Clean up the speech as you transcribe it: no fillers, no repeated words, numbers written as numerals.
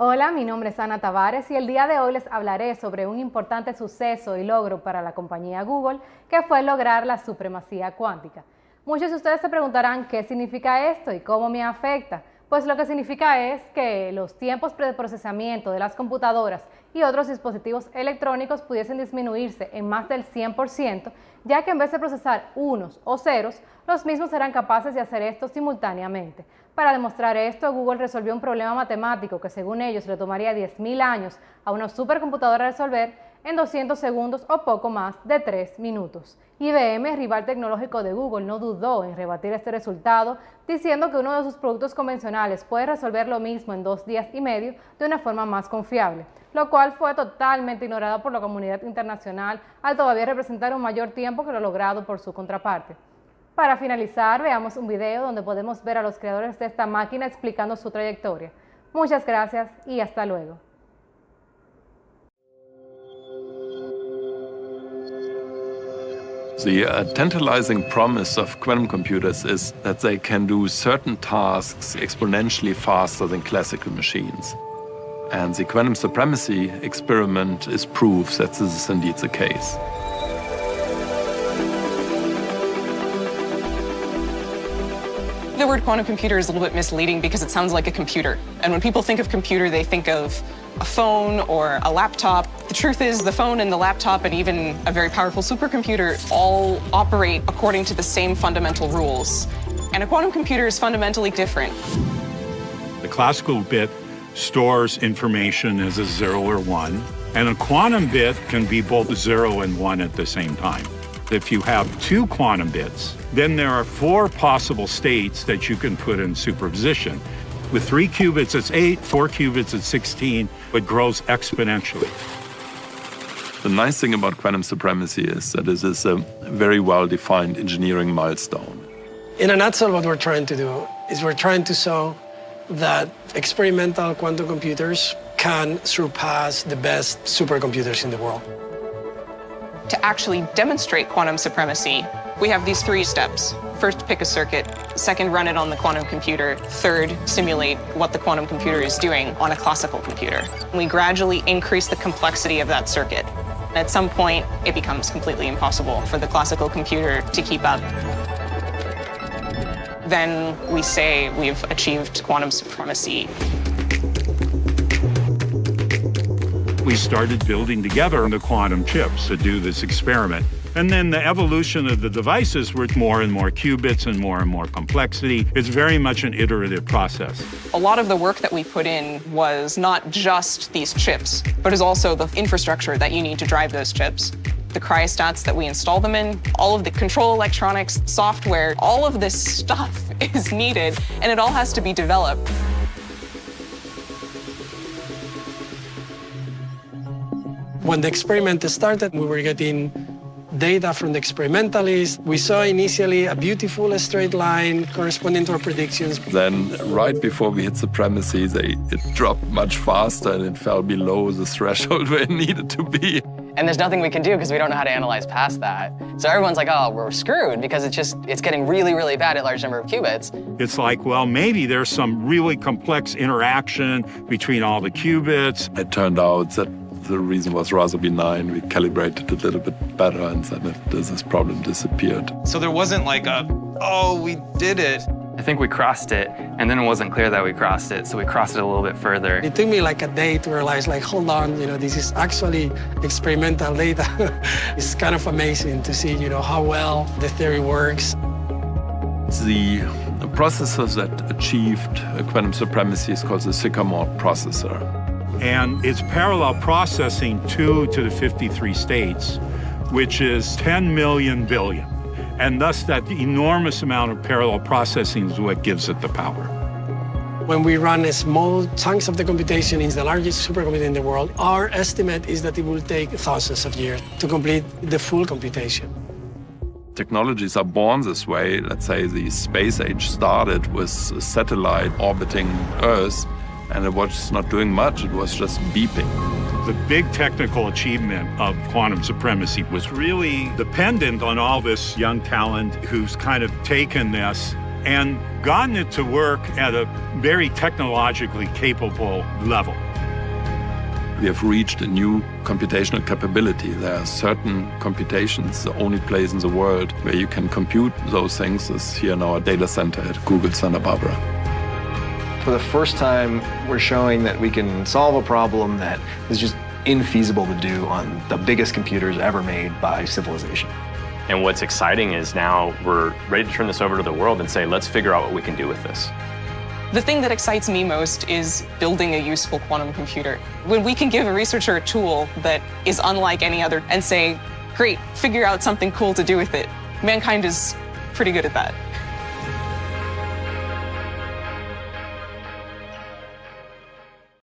Hola, mi nombre es Ana Tavares y el día de hoy les hablaré sobre un importante suceso y logro para la compañía Google, que fue lograr la supremacía cuántica. Muchos de ustedes se preguntarán qué significa esto y cómo me afecta. Pues lo que significa es que los tiempos de procesamiento de las computadoras y otros dispositivos electrónicos pudiesen disminuirse en más del 100%, ya que en vez de procesar unos o ceros, los mismos serán capaces de hacer esto simultáneamente. Para demostrar esto, Google resolvió un problema matemático que según ellos le tomaría 10.000 años a una supercomputadora resolver en 200 segundos o poco más de 3 minutos. IBM, rival tecnológico de Google, no dudó en rebatir este resultado, diciendo que uno de sus productos convencionales puede resolver lo mismo en 2 días y medio de una forma más confiable, lo cual fue totalmente ignorado por la comunidad internacional al todavía representar un mayor tiempo que lo logrado por su contraparte. Para finalizar, veamos un video donde podemos ver a los creadores de esta máquina explicando su trayectoria. Muchas gracias y hasta luego. The tantalizing promise of quantum computers is that they can do certain tasks exponentially faster than classical machines. And the quantum supremacy experiment is proof that this is indeed the case. The word quantum computer is a little bit misleading because it sounds like a computer. And when people think of computer, they think of a phone or a laptop. The truth is the phone and the laptop and even a very powerful supercomputer all operate according to the same fundamental rules. And a quantum computer is fundamentally different. The classical bit stores information as a 0 or 1, and a quantum bit can be both 0 and 1 at the same time. If you have 2 quantum bits, then there are 4 possible states that you can put in superposition. With 3 qubits, it's 8, 4 qubits, it's 16. It grows exponentially. The nice thing about quantum supremacy is that it is a very well-defined engineering milestone. In a nutshell, what we're trying to do is we're trying to show that experimental quantum computers can surpass the best supercomputers in the world. To actually demonstrate quantum supremacy, we have these 3 steps. First, pick a circuit. Second, run it on the quantum computer. Third, simulate what the quantum computer is doing on a classical computer. We gradually increase the complexity of that circuit. At some point, it becomes completely impossible for the classical computer to keep up. Then we say we've achieved quantum supremacy. We started building together the quantum chips to do this experiment. And then the evolution of the devices were more and more qubits and more complexity. It's very much an iterative process. A lot of the work that we put in was not just these chips, but is also the infrastructure that you need to drive those chips. The cryostats that we install them in, all of the control electronics, software, all of this stuff is needed, and it all has to be developed. When the experiment started, we were getting data from the experimentalists. We saw initially a beautiful straight line corresponding to our predictions. Then, right before we hit supremacy, it dropped much faster and it fell below the threshold where it needed to be. And there's nothing we can do because we don't know how to analyze past that. So everyone's like, oh, we're screwed because it's getting really, really bad at large number of qubits. It's like, well, maybe there's some really complex interaction between all the qubits. It turned out that the reason was rather benign. We calibrated a little bit better and then this problem disappeared. So there wasn't like oh, we did it. I think we crossed it, and then it wasn't clear that we crossed it, so we crossed it a little bit further. It took me like a day to realize, like, hold on, this is actually experimental data. It's kind of amazing to see, how well the theory works. The processor that achieved quantum supremacy is called the Sycamore processor. And it's parallel processing 2 to the 53 states, which is 10 million billion. And thus that enormous amount of parallel processing is what gives it the power. When we run small chunks of the computation in the largest supercomputer in the world, our estimate is that it will take thousands of years to complete the full computation. Technologies are born this way. Let's say the space age started with a satellite orbiting Earth, and it was not doing much, it was just beeping. The big technical achievement of quantum supremacy was really dependent on all this young talent who's kind of taken this and gotten it to work at a very technologically capable level. we have reached a new computational capability. There are certain computations, the only place in the world where you can compute those things is here in our data center at Google Santa Barbara. For the first time, we're showing that we can solve a problem that is just infeasible to do on the biggest computers ever made by civilization. And what's exciting is now we're ready to turn this over to the world and say, let's figure out what we can do with this. The thing that excites me most is building a useful quantum computer. When we can give a researcher a tool that is unlike any other and say, great, figure out something cool to do with it. Mankind is pretty good at that.